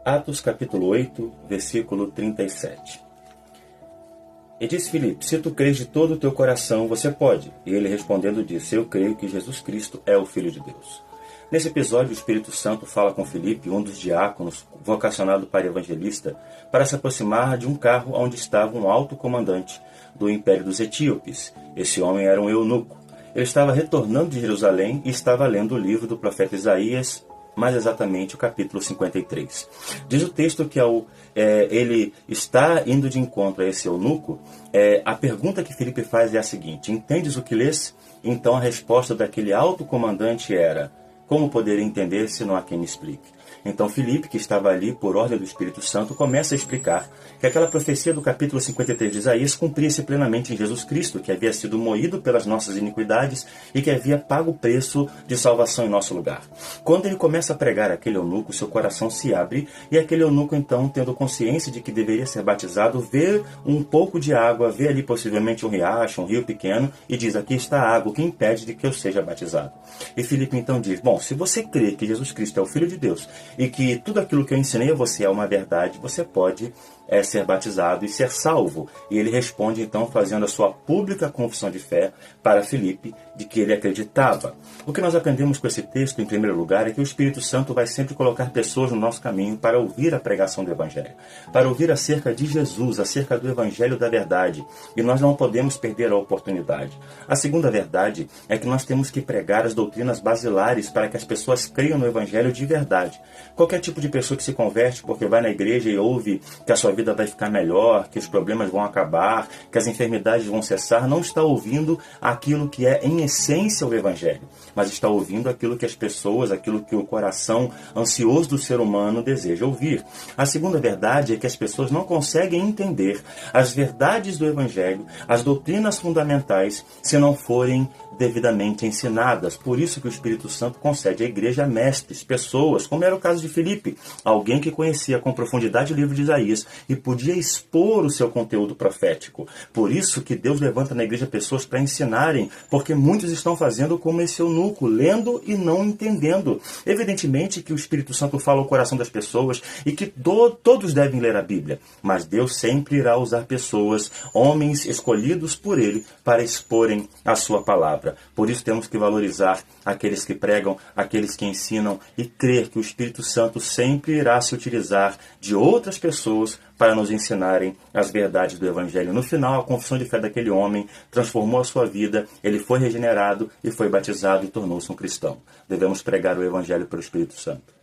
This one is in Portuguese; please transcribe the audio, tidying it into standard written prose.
Atos capítulo 8, versículo 37. E disse Filipe: se tu crês de todo o teu coração, você pode. E ele respondendo disse: eu creio que Jesus Cristo é o Filho de Deus. Nesse episódio, o Espírito Santo fala com Filipe, um dos diáconos, vocacionado para evangelista, para se aproximar de um carro onde estava um alto comandante do Império dos Etíopes. Esse homem era um eunuco. Ele estava retornando de Jerusalém e estava lendo o livro do profeta Isaías, mais exatamente o capítulo 53. Diz o texto que ele está indo de encontro a esse eunuco. A pergunta que Filipe faz é a seguinte: entendes o que lês? Então a resposta daquele alto comandante era: como poderia entender se não há quem me explique? Então Filipe, que estava ali por ordem do Espírito Santo, começa a explicar que aquela profecia do capítulo 53 de Isaías cumpria-se plenamente em Jesus Cristo, que havia sido moído pelas nossas iniquidades e que havia pago o preço de salvação em nosso lugar. Quando ele começa a pregar aquele eunuco, seu coração se abre e aquele eunuco, então, tendo consciência de que deveria ser batizado, vê um pouco de água, vê ali possivelmente um riacho, um rio pequeno e diz: aqui está a água, o que impede de que eu seja batizado? E Filipe então diz: bom, se você crê que Jesus Cristo é o Filho de Deus e que tudo aquilo que eu ensinei a você é uma verdade, você pode ser batizado e ser salvo. E ele responde então fazendo a sua pública confissão de fé para Filipe de que ele acreditava. O que nós aprendemos com esse texto, em primeiro lugar, é que o Espírito Santo vai sempre colocar pessoas no nosso caminho para ouvir a pregação do Evangelho, para ouvir acerca de Jesus, acerca do Evangelho da verdade. E nós não podemos perder a oportunidade. A segunda verdade é que nós temos que pregar as doutrinas basilares para que as pessoas creiam no Evangelho de verdade. Qualquer tipo de pessoa que se converte porque vai na igreja e ouve que a sua vida vai ficar melhor, que os problemas vão acabar, que as enfermidades vão cessar, não está ouvindo aquilo que é em essência o Evangelho, mas está ouvindo aquilo que as pessoas, aquilo que o coração ansioso do ser humano deseja ouvir. A segunda verdade é que as pessoas não conseguem entender as verdades do Evangelho, as doutrinas fundamentais, se não forem devidamente ensinadas. Por isso que o Espírito Santo concede à igreja mestres, pessoas, como era o caso de Filipe, alguém que conhecia com profundidade o livro de Isaías e podia expor o seu conteúdo profético. Por isso que Deus levanta na igreja pessoas para ensinarem, porque muitos estão fazendo como esse eunuco, lendo e não entendendo. Evidentemente que o Espírito Santo fala ao coração das pessoas e que todos devem ler a Bíblia, mas Deus sempre irá usar pessoas, homens escolhidos por Ele, para exporem a sua palavra. Por isso temos que valorizar aqueles que pregam, aqueles que ensinam e crer que o Espírito Santo sempre irá se utilizar de outras pessoas para nos ensinarem as verdades do Evangelho. No final, a confissão de fé daquele homem transformou a sua vida, ele foi regenerado e foi batizado e tornou-se um cristão. Devemos pregar o Evangelho pelo Espírito Santo.